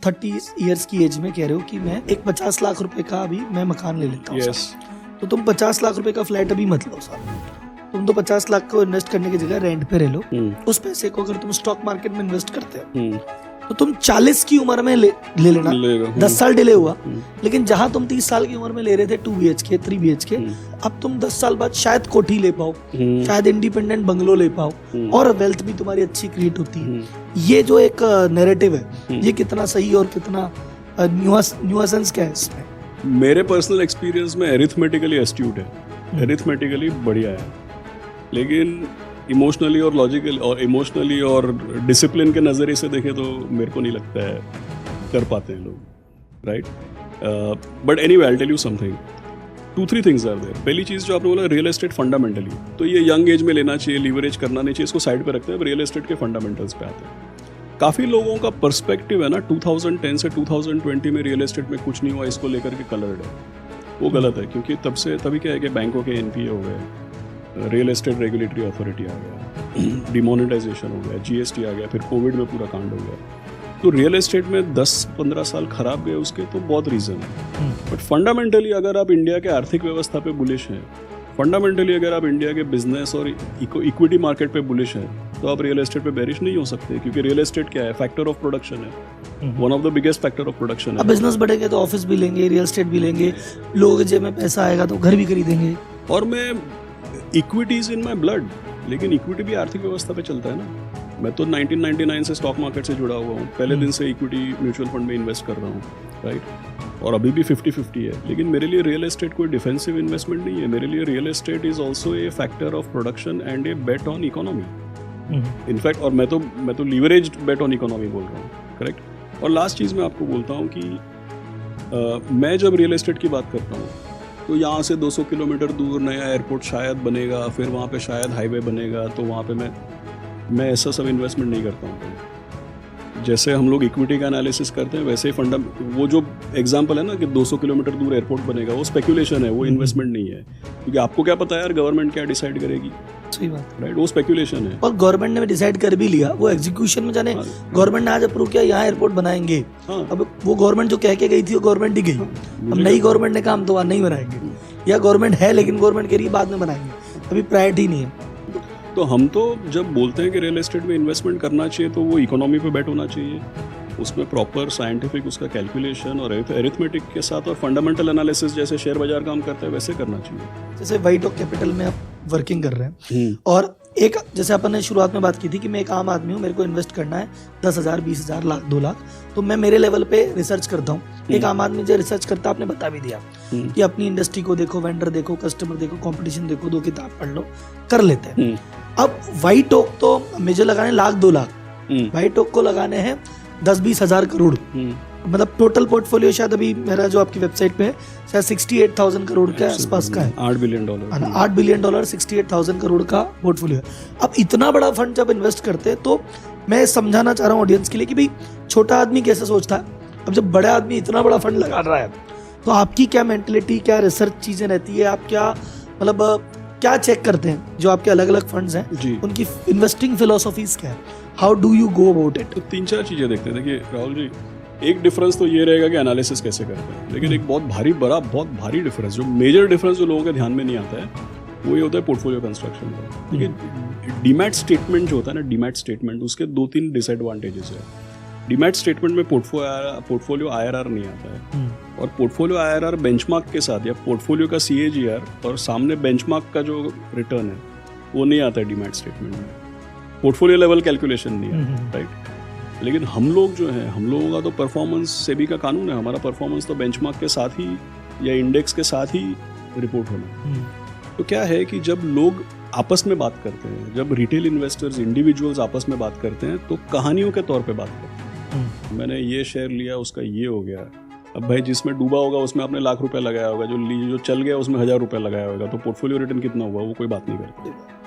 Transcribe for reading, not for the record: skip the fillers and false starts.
30 years की as में कह रहे हो कि मैं एक 50 लाख रुपए का अभी मैं मकान ले लेता हूँ। Yes. तो तुम 50 लाख रुपए का फ्लैट अभी मत लो साहब, तुम तो 50 लाख को इन्वेस्ट करने की जगह रेंट पे रह लो। उस पैसे को अगर तुम स्टॉक मार्केट में इन्वेस्ट करते हो तो तुम 40 की उम्र में ले लेना, 10 साल डिले हुआ, लेकिन जहां तुम 30 साल की उम्र में ले रहे थे 2 BHK 3 BHK, अब तुम 10 साल बाद शायद कोठी ले पाओ, शायद इंडिपेंडेंट बंगलो ले पाओ और वेल्थ भी तुम्हारी अच्छी क्रिएट होती है। ये जो एक नैरेटिव है, ये कितना सही और कितना न्यूएंस क्या है इसमें? मेरे पर्सनल एक्सपीरियंस में एरिथमेटिकली एस्ट्यूट है, एरिथमेटिकली बढ़िया है, लेकिन इमोशनली और लॉजिकल और इमोशनली और डिसिप्लिन के नज़रिए से देखें तो मेरे को नहीं लगता है कर पाते हैं लोग, right? But anyway I will tell you something, 2-3 things are there. पहली चीज़ जो आपने बोला रियल एस्टेट फंडामेंटली, तो ये यंग एज में लेना चाहिए, लीवरेज करना नहीं चाहिए, इसको साइड पे रखते हैं, रियल एस्टेट के फंडामेंटल्स पे आते हैं। काफ़ी लोगों का पर्सपेक्टिव है ना 2010 से 2020 में रियल एस्टेट में कुछ नहीं हुआ, इसको लेकर के कलर्ड है, वो गलत है। क्योंकि तभी क्या है कि बैंकों के NPA हो गए, रियल एस्टेट रेगुलेटरी अथॉरिटी आ गया, डिमोनेटाइजेशन हो गया, GST आ गया, फिर कोविड में पूरा कांड हो गया। तो रियल एस्टेट में 10-15 साल खराब गए उसके तो बहुत रीज़न है। बट फंडामेंटली अगर आप इंडिया के आर्थिक व्यवस्था पे बुलिश हैं, फंडामेंटली अगर आप इंडिया के बिजनेस और इक्विटी मार्केट पे बुलिश हैं, तो आप रियल एस्टेट पे बेरिश नहीं हो सकते। क्योंकि रियल एस्टेट क्या है? फैक्टर ऑफ प्रोडक्शन है, one of the biggest factor of production है। अब बिजनेस बढ़ेंगे तो ऑफिस भी लेंगे, रियल एस्टेट भी लेंगे, लोगों के जेब में पैसा आएगा तो घर भी खरीदेंगे। और मैं इक्विटीज इन माई ब्लड, लेकिन इक्विटी भी आर्थिक व्यवस्था पे चलता है ना। मैं तो 1999 से स्टॉक मार्केट से जुड़ा हुआ हूँ, पहले दिन से इक्विटी म्यूचुअल फंड में इन्वेस्ट कर रहा हूँ, राइट? और अभी भी 50-50 है। लेकिन मेरे लिए रियल एस्टेट कोई डिफेंसिव इन्वेस्टमेंट नहीं है, मेरे लिए real estate is also a factor of production and A bet on economy. In fact और मैं तो लीवरेज्ड बेट ऑन इकोनॉमी बोल रहा हूँ, करेक्ट? और लास्ट चीज़ मैं आपको बोलता हूँ कि मैं जब रियल एस्टेट की बात करता हूँ तो यहाँ से 200 किलोमीटर दूर नया एयरपोर्ट शायद बनेगा, फिर वहाँ पे शायद हाईवे बनेगा, तो वहाँ पे मैं ऐसा सब इन्वेस्टमेंट नहीं करता हूँ। जैसे हम लोग इक्विटी का एनालिसिस करते हैं वैसे ही वो जो एग्जांपल है ना कि 200 किलोमीटर दूर एयरपोर्ट बनेगा, वो स्पेकुलेशन है, वो इन्वेस्टमेंट नहीं है। क्योंकि आपको क्या पता है यार गवर्नमेंट क्या डिसाइड करेगी? सही बात, राइट? वो स्पेकुलेशन है। और गवर्नमेंट ने डिसाइड कर भी लिया, वो एग्जीक्यूशन में जाने गवर्नमेंट ने आज अप्रूव किया यहाँ एयरपोर्ट बनाएंगे। अब वो गवर्नमेंट जो कह के गई थी वो गवर्नमेंट ही गई। अब नई गवर्नमेंट ने काम तो नहीं बनाएंगे, या गवर्नमेंट है लेकिन गवर्नमेंट कह रही है बाद में बनाएंगे, अभी प्रायोरिटी नहीं है। तो हम तो जब बोलते हैं कि रियल एस्टेट में इन्वेस्टमेंट करना चाहिए तो वो इकोनॉमी पे बेट होना चाहिए, उसमें प्रॉपर साइंटिफिक उसका कैलकुलेशन और एरिथमेटिक के साथ और फंडामेंटल एनालिसिस जैसे शेयर बाजार काम करता है वैसे करना चाहिए। जैसे वाइट ऑक कैपिटल में आप वर्किंग कर रहे हैं, और एक जैसे अपन ने शुरुआत में बात की थी कि मैं एक आम आदमी हूँ, मेरे को इन्वेस्ट करना है 10,000, 20,000, लाख, 2 लाख, तो मैं मेरे लेवल पे रिसर्च करता हूँ। एक आम आदमी जो रिसर्च करता है, आपने बता भी दिया कि अपनी इंडस्ट्री को देखो, वेंडर देखो, कस्टमर देखो, कंपटीशन देखो, 2 किताब पढ़ लो, कर लेते हैं। अब वाइट ऑक तो मुझे लगाने लाख, 2 लाख, वाइट ऑक को लगाने हैं 10-20 हज़ार करोड़, मतलब टोटल पोर्टफोलियो शायद अभी मेरा जो आपकी वेबसाइट पे है शायद 68,000 करोड़ के आसपास का है। $8 बिलियन, 68,000 करोड़ का पोर्टफोलियो है। अब इतना बड़ा फंड जब इन्वेस्ट करते हैं तो मैं समझाना चाह रहा हूँ ऑडियंस के लिए कि भाई छोटा आदमी कैसे सोचता है। अब जब बड़ा आदमी इतना बड़ा फंड लगा रहा है तो आपकी क्या मेंटलिटी, क्या रिसर्च चीजें रहती है, आप क्या मतलब क्या चेक करते हैं? जो आपके अलग अलग फंड्स हैं उनकी इन्वेस्टिंग फिलोसॉफीज क्या है, how do you go about it? तो 3-4 चीजें देखते हैं। देखिए राहुल जी, एक डिफरेंस तो ये रहेगा कि एनालिसिस कैसे करते हैं, लेकिन एक बहुत भारी डिफरेंस, जो मेजर डिफरेंस जो लोगों के ध्यान में नहीं आता है, वो ये होता है पोर्टफोलियो कंस्ट्रक्शन का। देखिए डीमैट स्टेटमेंट जो होता है ना, डीमैट स्टेटमेंट, उसके 2-3 डिसएडवांटेजेस है। डीमैट स्टेटमेंट में पोर्टफोलियो IRR नहीं आता है, और पोर्टफोलियो IRR बेंचमार्क के साथ या पोर्टफोलियो का CAGR और सामने बेंचमार्क का जो रिटर्न है वो नहीं आता है डीमैट स्टेटमेंट में। पोर्टफोलियो लेवल कैलकुलेशन नहीं है, राइट? लेकिन हम लोग जो हैं, हम लोगों का तो परफॉर्मेंस सेबी का कानून है, हमारा परफॉर्मेंस तो बेंचमार्क के साथ ही या इंडेक्स के साथ ही रिपोर्ट होना। तो क्या है कि जब लोग आपस में बात करते हैं, जब रिटेल इन्वेस्टर्स, इंडिविजुअल्स आपस में बात करते हैं तो कहानियों के तौर पे बात करते हैं। मैंने ये शेयर लिया, उसका ये हो गया। अब भाई जिसमें डूबा होगा उसमें आपने लाख रुपए लगाया होगा, जो चल गया उसमें 1,000 रुपये लगाया होगा, तो पोर्टफोलियो रिटर्न कितना हुआ वो कोई बात नहीं करता।